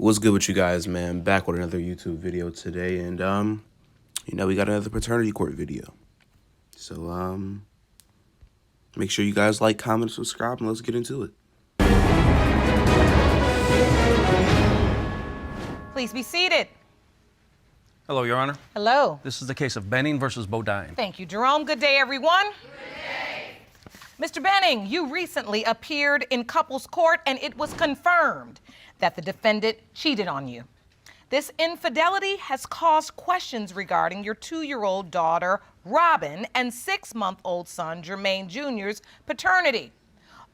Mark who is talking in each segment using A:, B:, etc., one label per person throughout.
A: What's good with you guys, man? Back with another YouTube video today, and we got another paternity court video. So make sure you guys like, comment, subscribe, and let's get into it.
B: Please be seated.
C: Hello, Your Honor.
B: Hello.
C: This is the case of Benning versus Bodine.
B: Thank you, Jerome. Good day, everyone. Mr. Benning, you recently appeared in couples court and it was confirmed that the defendant cheated on you. This infidelity has caused questions regarding your 2-year-old daughter, Robin, and 6-month-old son, Jermaine Jr.'s paternity.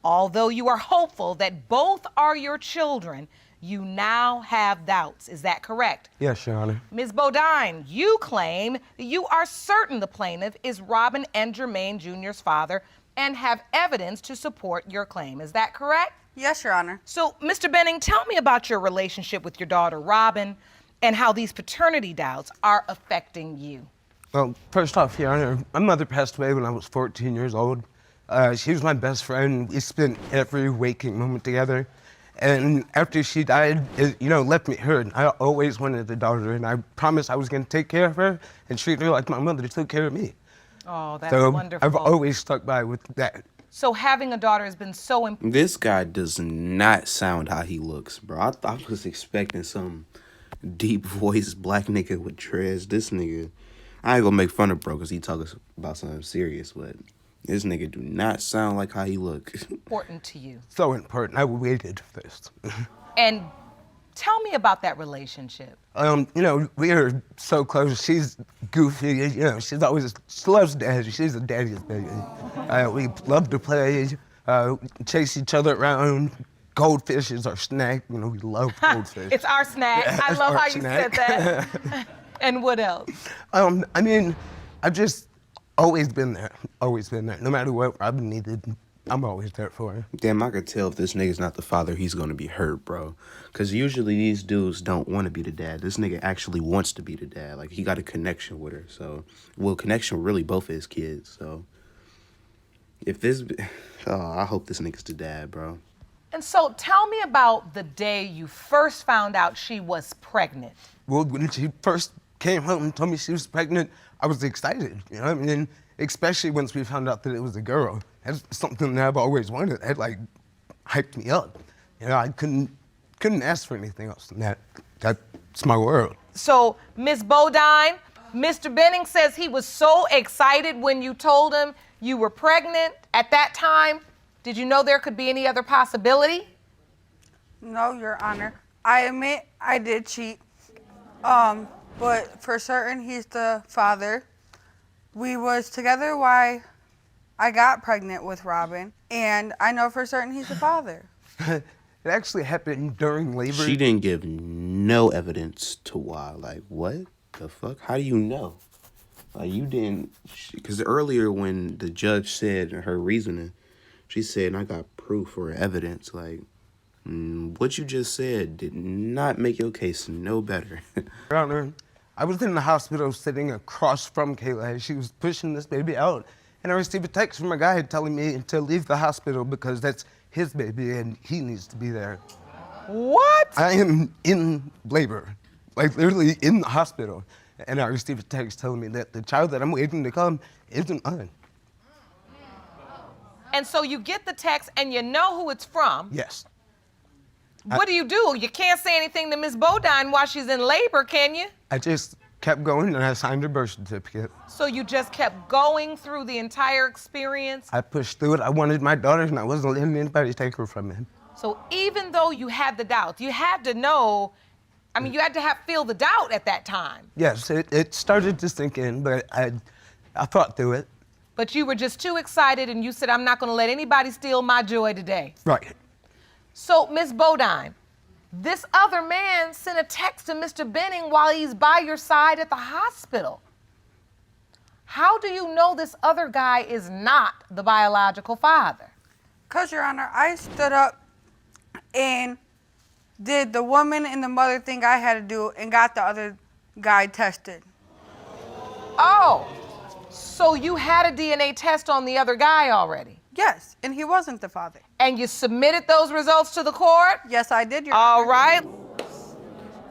B: Although you are hopeful that both are your children, you now have doubts. Is that correct?
D: Yes, Your Honor.
B: Ms. Bodine, you claim that you are certain the plaintiff is Robin and Jermaine Jr.'s father and have evidence to support your claim. Is that correct?
E: Yes, Your Honor.
B: So, Mr. Benning, tell me about your relationship with your daughter, Robin, and how these paternity doubts are affecting you.
D: Well, first off, Your Honor, my mother passed away when I was 14 years old. She was my best friend. We spent every waking moment together. And after she died, it, left me hurt. I always wanted a daughter, and I promised I was going to take care of her and treat her like my mother took care of me.
B: Oh, that's
D: so
B: wonderful.
D: I've always stuck by with that.
B: So having a daughter has been so important.
A: This guy does not sound how he looks, bro. I was expecting some deep voiced black nigga with dreads. This nigga, I ain't gonna make fun of bro because he talks about something serious, but this nigga do not sound like how he look.
B: Important to you.
D: So important. I waited for this.
B: And tell me about that relationship.
D: We are so close. She's goofy, she loves daddy. She's a daddy's baby. We love to play, chase each other around. Goldfish is our snack. We love goldfish.
B: It's our snack.
D: Yeah,
B: I love how you
D: snack.
B: said that. And what else?
D: I've just always been there. Always been there. No matter what Robin needed, I'm always there for her.
A: Damn, I could tell if this nigga's not the father, he's gonna be hurt, bro. Because usually these dudes don't want to be the dad. This nigga actually wants to be the dad. Like, he got a connection with her. So, well, connection with really both of his kids. So, if this... Oh, I hope this nigga's the dad, bro.
B: And so tell me about the day you first found out she was pregnant.
D: Well, when she first came home and told me she was pregnant, I was excited, especially once we found out that it was a girl. That's something that I've always wanted. That, hyped me up. I couldn't ask for anything else than that. That's my world.
B: So, Ms. Bodine, Mr. Benning says he was so excited when you told him you were pregnant. At that time, did you know there could be any other possibility?
E: No, Your Honor. I admit I did cheat, but for certain he's the father. We was together while I got pregnant with Robin, and I know for certain he's the father.
D: It actually happened during labor.
A: She didn't give no evidence to why. Like, what the fuck? How do you know? Like, you didn't... Because earlier when the judge said her reasoning, she said, I got proof or evidence. Like, what you just said did not make your case no better.
D: Your Honor, I was in the hospital sitting across from Kayla. She was pushing this baby out, and I received a text from a guy telling me to leave the hospital because that's his baby and he needs to be there.
B: What?
D: I am in labor, literally in the hospital, and I received a text telling me that the child that I'm waiting to come isn't mine.
B: And so you get the text and you know who it's from.
D: Yes.
B: What do? You can't say anything to Ms. Bodine while she's in labor, can you?
D: I just kept going and I signed her birth certificate.
B: So you just kept going through the entire experience?
D: I pushed through it. I wanted my daughter and I wasn't letting anybody take her from me.
B: So even though you had the doubt, you had to know, you had to feel the doubt at that time.
D: Yes, it started to sink in, but I thought through it.
B: But you were just too excited and you said, I'm not gonna let anybody steal my joy today.
D: Right.
B: So, Ms. Bodine, this other man sent a text to Mr. Benning while he's by your side at the hospital. How do you know this other guy is not the biological father?
E: Because, Your Honor, I stood up and did the woman and the mother thing I had to do and got the other guy tested.
B: Oh, so you had a DNA test on the other guy already?
E: Yes, and he wasn't the father.
B: And you submitted those results to the court?
E: Yes, I did, Your
B: All
E: Honor.
B: right.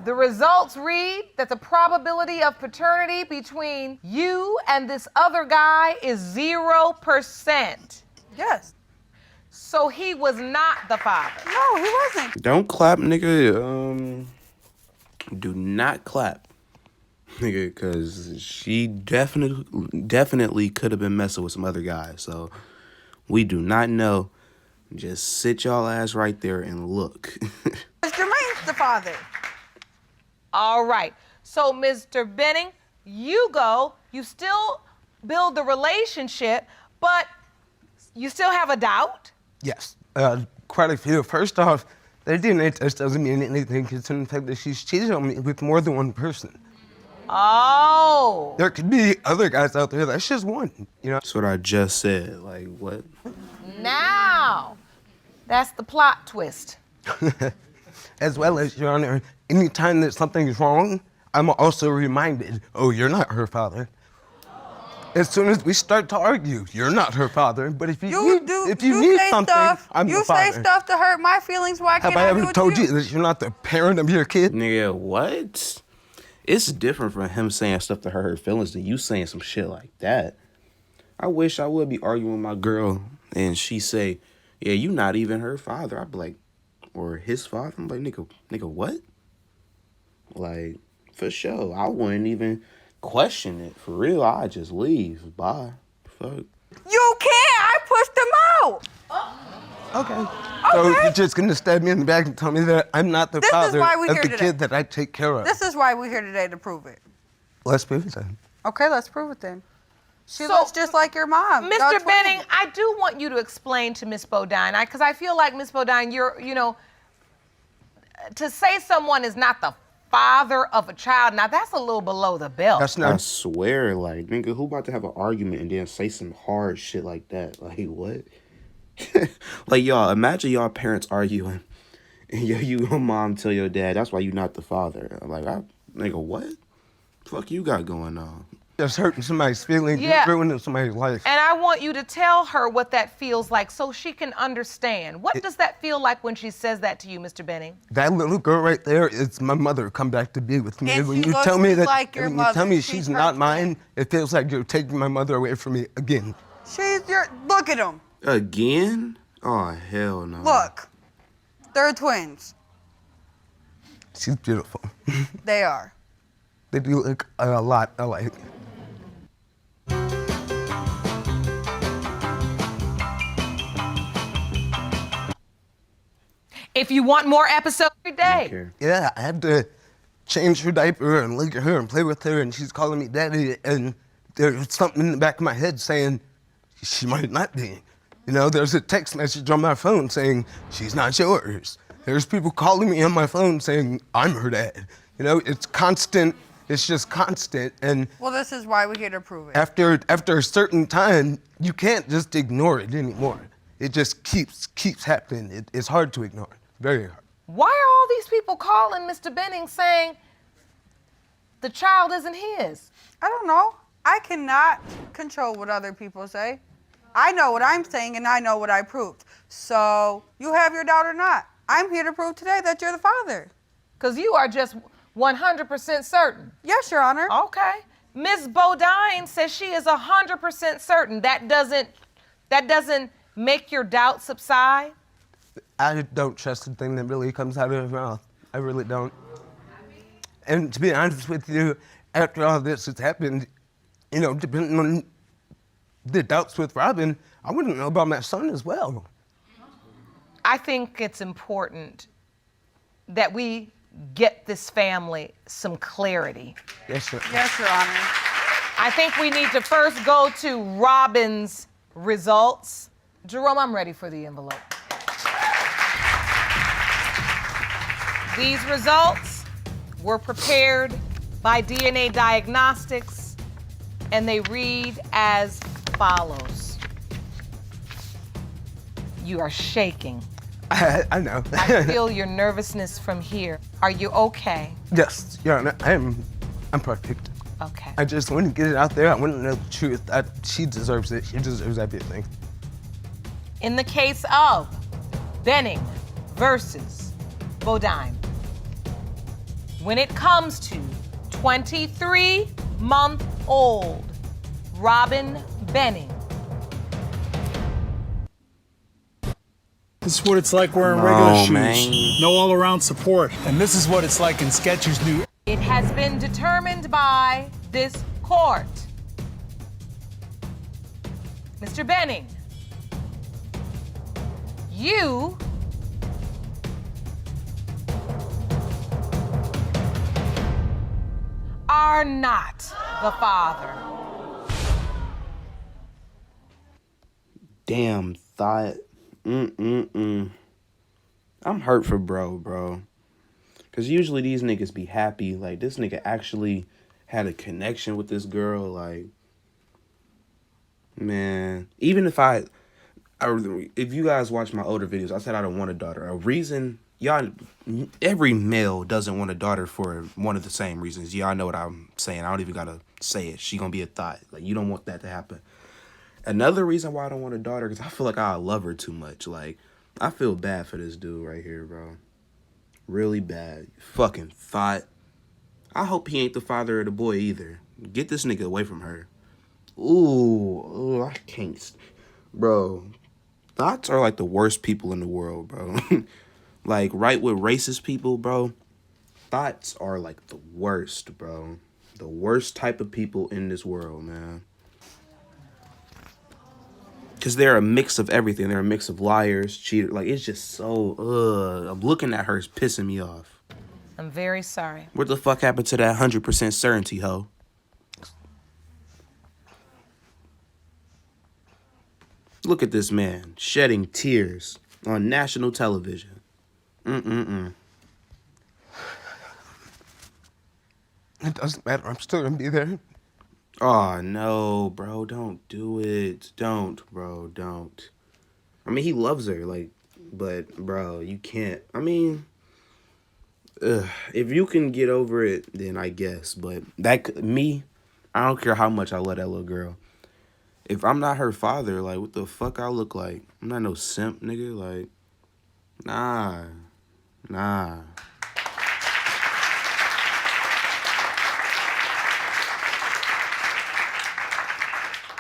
B: The results read that the probability of paternity between you and this other guy is 0%.
E: Yes.
B: So he was not the father.
E: No, he wasn't.
A: Don't clap, nigga. Do not clap, nigga, because she definitely could have been messing with some other guys. So we do not know. Just sit y'all ass right there and look.
E: Jermaine's the father.
B: All right. So, Mr. Benning, you still build the relationship, but you still have a doubt?
D: Yes, quite a few. First off, the DNA test doesn't mean anything considering the fact that she's cheated on me with more than one person.
B: Oh.
D: There could be other guys out there. That's just one, you know?
A: That's what I just said. Like, what?
B: Now, that's the plot twist.
D: As well as, Your Honor, anytime that something is wrong, I'm also reminded, oh, you're not her father. As soon as we start to argue, you're not her father. But if you need
E: say
D: something,
E: stuff,
D: I'm
E: you
D: the father.
E: say stuff to hurt my feelings. Why can't
D: Have I
E: I do
D: ever
E: it
D: told
E: to
D: you that you're not the parent of your kid?
A: Nigga, what? It's different from him saying stuff to hurt her feelings than you saying some shit like that. I wish I would be arguing with my girl and she say, yeah, you not even her father. I'd be like, or his father. I'm like, nigga, what? Like, for sure. I wouldn't even question it. For real, I'd just leave. Bye. Fuck.
E: You can't. I pushed him out.
D: Okay. So you're just gonna stab me in the back and tell me that I'm not the
E: This is
D: father
E: why
D: of
E: we're
D: the
E: here today.
D: kid that I take care of.
E: This is why we're here today to prove it.
D: Let's prove it then.
E: Okay, let's prove it then. She
B: So,
E: looks just like your mom. Y'all
B: Mr.
E: twins.
B: Benning, I do want you to explain to Miss Bodine, because I feel like, Miss Bodine, to say someone is not the father of a child, now that's a little below the belt.
D: That's
A: I
D: not.
A: swear, like, nigga, who about to have an argument and then say some hard shit like that? Like, what? Like, y'all, imagine y'all parents arguing and your mom tell your dad, that's why you not the father. I'm like, nigga, what? Fuck you got going on?
D: Just hurting somebody's feelings,
B: Yeah.
D: ruining somebody's life.
B: And I want you to tell her what that feels like so she can understand. What does that feel like when she says that to you, Mr. Benning?
D: That little girl right there is my mother. Come back to be with me.
E: And
D: When
E: she
D: you
E: looks
D: tell me
E: just
D: that,
E: like your
D: when you
E: mother.
D: tell me
E: She's
D: she's
E: her
D: not
E: twin.
D: mine, it feels like you're taking my mother away from me again.
E: Look at them.
A: Again? Oh, hell no.
E: Look. They're twins.
D: She's beautiful.
E: They are.
D: They do look a lot alike.
B: If you want more episodes every day.
A: Okay.
D: Yeah, I had to change her diaper and look at her and play with her, and she's calling me daddy, and there's something in the back of my head saying she might not be. You know, there's a text message on my phone saying she's not yours. There's people calling me on my phone saying I'm her dad. You know, it's constant. It's just constant, and
E: Well, this is why we're here to prove it.
D: after a certain time, you can't just ignore it anymore. It just keeps happening. It's hard to ignore. Very hard.
B: Why are all these people calling Mr. Benning saying the child isn't his?
E: I don't know. I cannot control what other people say. I know what I'm saying and I know what I proved. So you have your doubt or not. I'm here to prove today that you're the father.
B: Because you are just 100% certain.
E: Yes, Your Honor.
B: Okay. Ms. Bodine says she is 100% certain. That doesn't make your doubt subside?
D: I don't trust a thing that really comes out of her mouth. I really don't. And to be honest with you, after all this has happened, you know, depending on the doubts with Robin, I wouldn't know about my son as well.
B: I think it's important that we get this family some clarity.
D: Yes, sir.
E: Yes, Your Honor.
B: I think we need to first go to Robin's results. Jerome, I'm ready for the envelope. These results were prepared by DNA Diagnostics, and they read as follows. You are shaking.
D: I know.
B: I feel your nervousness from here. Are you okay?
D: Yes, Your Honor, I'm perfect.
B: Okay.
D: I just want to get it out there. I want to know the truth. She deserves it. She deserves everything.
B: In the case of Benning versus Bodine, when it comes to 23-month-old Robin Benning.
F: This is what it's like wearing
A: Come
F: regular
A: on,
F: shoes.
A: man.
F: No all-around support. And this is what it's like in Skechers' new...
B: It has been determined by this court. Mr. Benning, you are not the father.
A: Damn thought. I'm hurt for bro. Cause usually these niggas be happy. Like, this nigga actually had a connection with this girl. Like, man, even if if you guys watch my older videos, I said I don't want a daughter. A reason, every male doesn't want a daughter for one of the same reasons. Y'all know what I'm saying. I don't even gotta say it. She gonna be a thought. Like, you don't want that to happen. Another reason why I don't want a daughter, because I feel like I love her too much. Like, I feel bad for this dude right here, bro. Really bad. Fucking thought. I hope he ain't the father of the boy either. Get this nigga away from her. Ooh, I can't. Bro, thoughts are like the worst people in the world, bro. Like, right with racist people, bro. Thoughts are like the worst, bro. The worst type of people in this world, man. Because they're a mix of everything. They're a mix of liars, cheaters. Like, it's just so, I'm looking at her, it's pissing me off.
B: I'm very sorry.
A: What the fuck happened to that 100% certainty, ho? Look at this man shedding tears on national television.
D: It doesn't matter. I'm still gonna be there.
A: Oh, no, bro. Don't do it. Don't, bro. Don't. I mean, he loves her, like, but, bro, you can't. I mean, if you can get over it, then I guess. But I don't care how much I love that little girl. If I'm not her father, like, what the fuck I look like? I'm not no simp, nigga. Like, nah.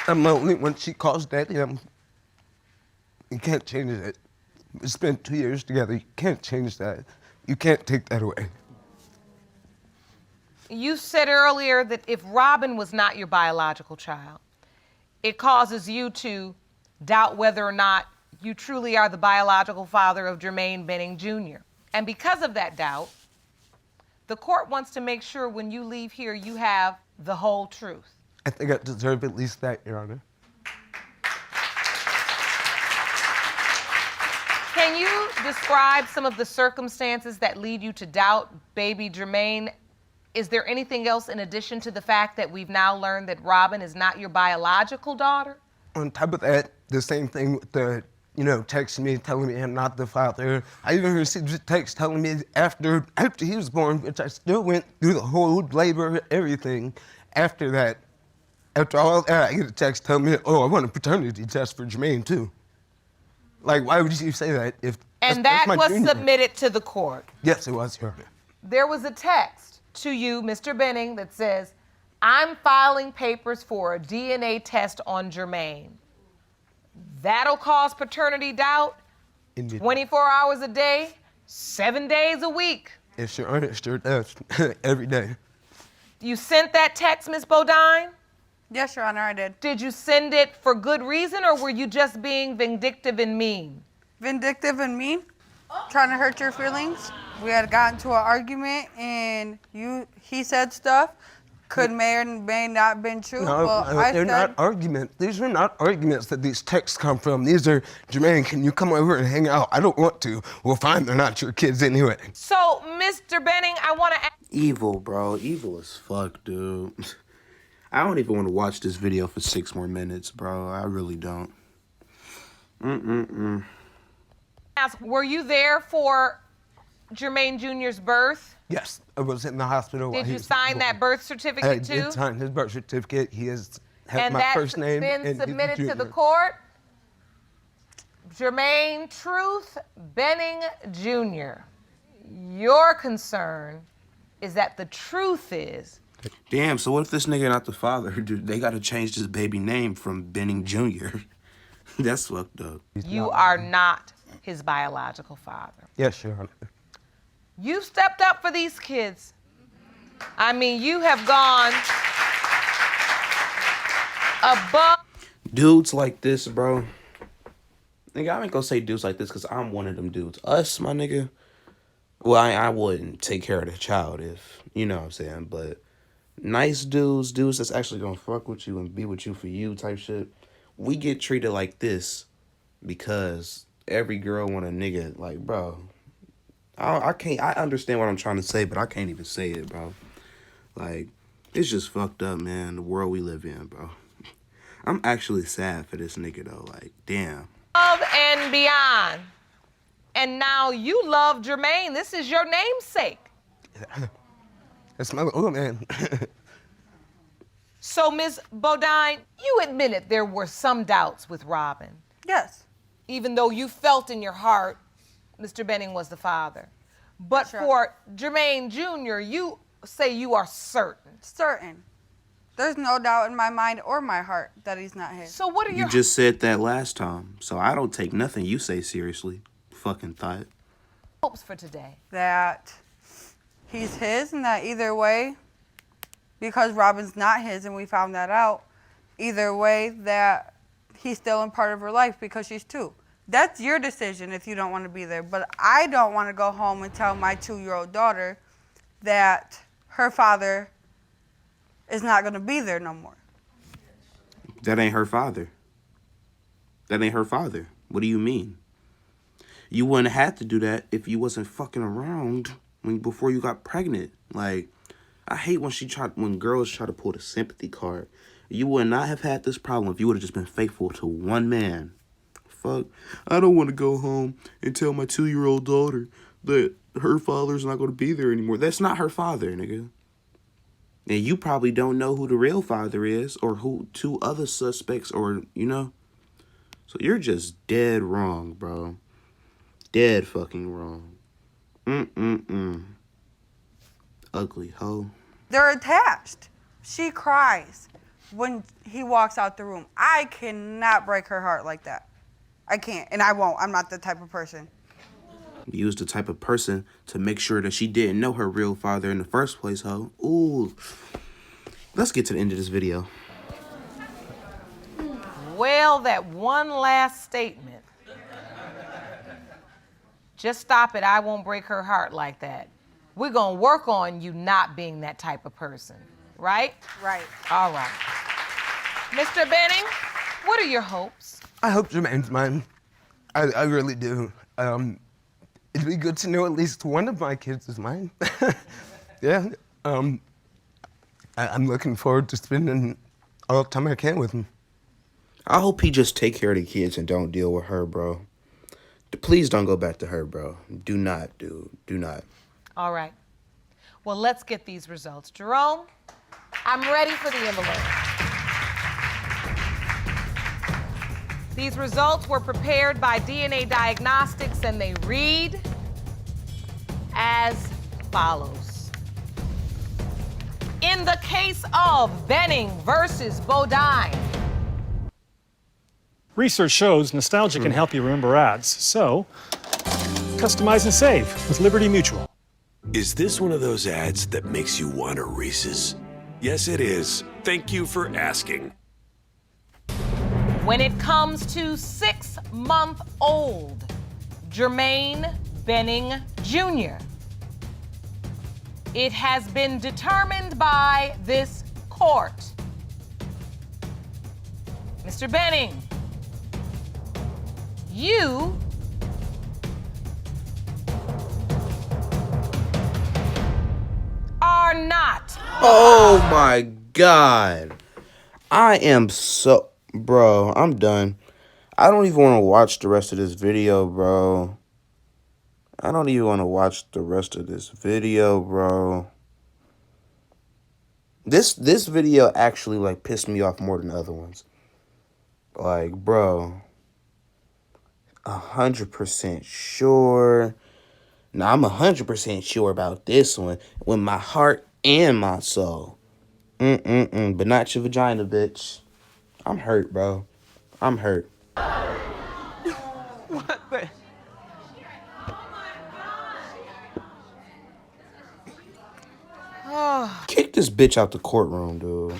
D: I'm lonely when she calls daddy. You can't change it. We spent 2 years together. You can't change that. You can't take that away.
B: You said earlier that if Robin was not your biological child, it causes you to doubt whether or not you truly are the biological father of Jermaine Benning Jr. And because of that doubt, the court wants to make sure when you leave here, you have the whole truth.
D: I think I deserve at least that, Your Honor.
B: Can you describe some of the circumstances that lead you to doubt baby Jermaine? Is there anything else in addition to the fact that we've now learned that Robin is not your biological daughter?
D: On top of that, the same thing with the, texting me, telling me I'm not the father. I even received a text telling me after he was born, which I still went through the whole labor, everything. After that, after all that, I get a text telling me, I want a paternity test for Jermaine too. Like, why would you say that if
B: And
D: that's
B: that
D: my
B: was
D: junior?
B: submitted to the court.
D: Yes, it was, Your Honor.
B: There was a text to you, Mr. Benning, that says, I'm filing papers for a DNA test on Jermaine. That'll cause paternity doubt
D: Indeed.
B: 24 hours a day, 7 days a week.
D: Yes, Your Honor, sure does. Every day.
B: You sent that text, Ms. Bodine?
E: Yes, Your Honor, I did.
B: Did you send it for good reason, or were you just being vindictive and mean?
E: Vindictive and mean, trying to hurt your feelings. We had gotten to an argument, and he said stuff. May or may not been true.
D: No, they're not arguments. These are not arguments that these texts come from. These are, Jermaine, can you come over and hang out? I don't want to. Well, fine, they're not your kids anyway.
B: So, Mr. Benning, I want to ask.
A: Evil, bro. Evil as fuck, dude. I don't even want to watch this video for 6 more minutes, bro. I really don't.
B: Ask, were you there for Jermaine Jr.'s birth?
D: Yes, I was in the hospital.
B: Did you sign that birth certificate
D: I
B: too?
D: did sign his birth certificate. He has
B: And
D: my
B: that's
D: first name.
B: been
D: and
B: submitted
D: he's
B: to the
D: junior.
B: court? Jermaine Truth Benning Jr., your concern is that the truth is
A: Damn, so what if this nigga not the father? Dude, they gotta change this baby name from Benning Jr. That's fucked up.
B: you are not his biological father.
D: Yes, Your Honor.
B: You stepped up for these kids. I mean, you have gone above.
A: Dudes like this, bro. Nigga, I ain't gonna say dudes like this because I'm one of them dudes. Us, my nigga. Well, I wouldn't take care of the child if, you know what I'm saying, but nice dudes that's actually gonna fuck with you and be with you for you type shit. We get treated like this because every girl want a nigga. Like, bro, I can't. I understand what I'm trying to say, but I can't even say it, bro. Like, it's just fucked up, man. The world we live in, bro. I'm actually sad for this nigga though. Like, damn.
B: And beyond. And now you love Jermaine. This is your namesake.
D: That's my little man.
B: So, Ms. Bodine, you admitted there were some doubts with Robin,
E: Yes.
B: even though you felt in your heart Mr. Benning was the father. But
E: Sure.
B: for Jermaine Jr., you say you are certain.
E: Certain. There's no doubt in my mind or my heart that he's not his.
B: So what are
A: You
B: your
A: just said that last time, so I don't take nothing you say seriously. Fucking thought.
B: hopes for today?
E: That he's his and that either way, because Robin's not his and we found that out, either way that he's still in part of her life because she's 2. That's your decision if you don't want to be there. But I don't want to go home and tell my 2-year-old daughter that her father is not going to be there no more.
A: That ain't her father. That ain't her father. What do you mean? You wouldn't have to do that if you wasn't fucking around before you got pregnant. Like, I hate when girls try to pull the sympathy card. You would not have had this problem if you would have just been faithful to one man. Fuck. I don't want to go home and tell my 2-year-old daughter that her father's not going to be there anymore. That's not her father, nigga. And you probably don't know who the real father is or who 2 other suspects or, you know. So you're just dead wrong, bro. Dead fucking wrong. Ugly hoe.
E: They're attached. She cries when he walks out the room. I cannot break her heart like that. I can't, and I won't. I'm not the type of person.
A: You was the type of person to make sure that she didn't know her real father in the first place, hoe. Ooh. Let's get to the end of this video.
B: Well, that one last statement. Just stop it. I won't break her heart like that. We're going to work on you not being that type of person, right?
E: Right.
B: All right. Mr. Benning, what are your hopes?
D: I hope Jermaine's mine. I really do. It'd be good to know at least one of my kids is mine. Yeah. I'm looking forward to spending all the time I can with him.
A: I hope he just take care of the kids and don't deal with her, bro. Please don't go back to her, bro. Do not, dude. Do not.
B: All right. Well, let's get these results. Jerome, I'm ready for the envelope. These results were prepared by DNA Diagnostics, and they read as follows. In the case of Benning versus Bodine,
G: Research shows nostalgia can help you remember ads, so customize and save with Liberty Mutual.
H: Is this one of those ads that makes you want a Reese's? Yes, it is. Thank you for asking.
B: when it comes to 6-month-old Jermaine Benning Jr., it has been determined by this court. Mr. Benning, you are not.
A: Oh my God. I am so... Bro, I'm done. I don't even want to watch the rest of this video, bro. I don't even want to watch the rest of this video, bro. This video actually, like, pissed me off more than the other ones. Like, bro. 100% sure. Now, I'm 100% sure about this one with my heart and my soul. But not your vagina, bitch. I'm hurt, bro. I'm hurt.
D: What the?
A: Kick this bitch out the courtroom, dude.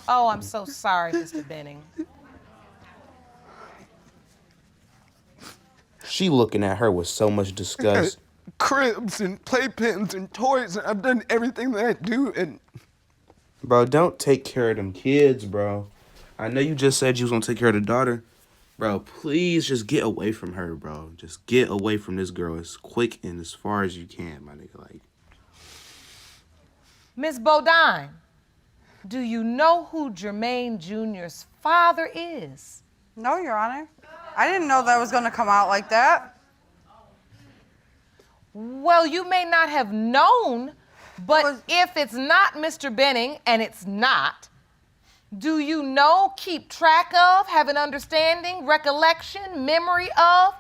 B: Oh, I'm so sorry, Mr. Benning.
A: She looking at her with so much disgust.
D: Cribs and playpens and toys. And I've done everything that I do, and
A: Bro, don't take care of them kids, bro. I know you just said you was gonna take care of the daughter. Bro, please just get away from her, bro. Just get away from this girl as quick and as far as you can, my nigga. Like,
B: Miss Bodine, do you know who Jermaine Jr.'s father is?
E: No, Your Honor. I didn't know that was going to come out like that.
B: Well, you may not have known, but if it's not Mr. Benning, and it's not, do you know, keep track of, have an understanding, recollection, memory of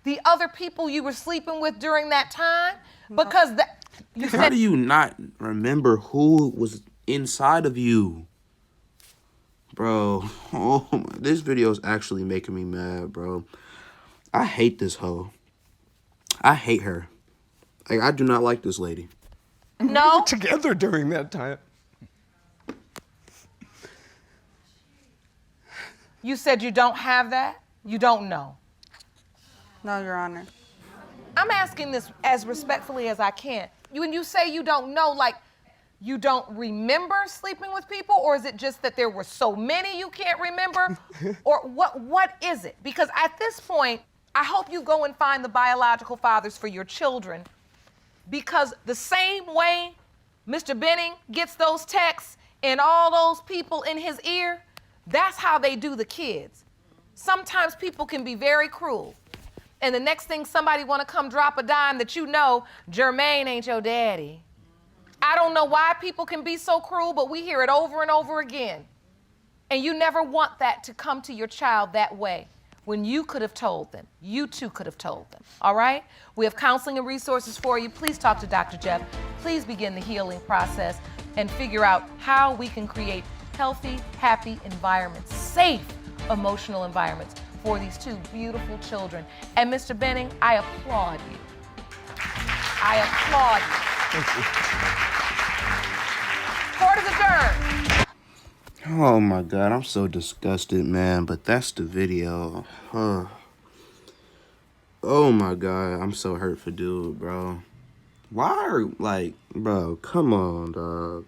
B: the other people you were sleeping with during that time? Because
A: how do you not remember who was inside of you? Bro, oh my, this video is actually making me mad, bro. I hate this hoe. I hate her. Like, I do not like this lady.
B: No.
D: we were together during that time.
B: You said you don't have that? You don't know?
E: No, Your Honor.
B: I'm asking this as respectfully as I can. When you say you don't know, like, you don't remember sleeping with people, or is it just that there were so many you can't remember? Or what is it? Because at this point, I hope you go and find the biological fathers for your children, because the same way Mr. Benning gets those texts and all those people in his ear, that's how they do the kids. Sometimes people can be very cruel. And the next thing somebody want to come drop a dime that you know, Jermaine ain't your daddy. I don't know why people can be so cruel, but we hear it over and over again. And you never want that to come to your child that way. When you could have told them, you too could have told them, all right? We have counseling and resources for you. Please talk to Dr. Jeff. Please begin the healing process and figure out how we can create healthy, happy environments, safe, emotional environments for these two beautiful children. And Mr. Benning, I applaud you. I applaud you.
D: Thank you.
B: Court is adjourned.
A: Oh my God, I'm so disgusted, man. But that's the video. Oh my God, I'm so hurt for dude, bro. Why are, like, bro, come on, dog.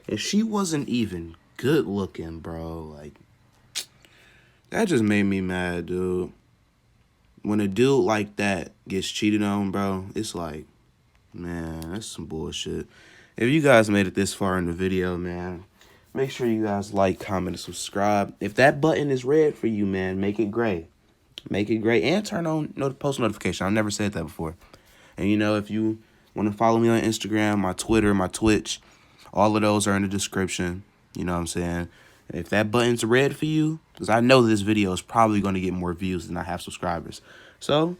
A: And she wasn't even good looking, bro. Like, that just made me mad, dude. When a dude like that gets cheated on, bro, it's like, man, that's some bullshit. If you guys made it this far in the video, man, make sure you guys like, comment, and subscribe. If that button is red for you, man, make it gray. Make it gray and turn on post notification. I've never said that before. And, you know, if you want to follow me on Instagram, my Twitter, my Twitch, all of those are in the description. You know what I'm saying? If that button's red for you, because I know this video is probably going to get more views than I have subscribers. So,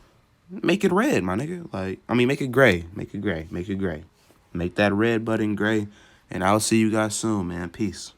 A: make it red, my nigga. Like, I mean, make it gray. Make it gray. Make it gray. Make that red button gray. And I'll see you guys soon, man. Peace.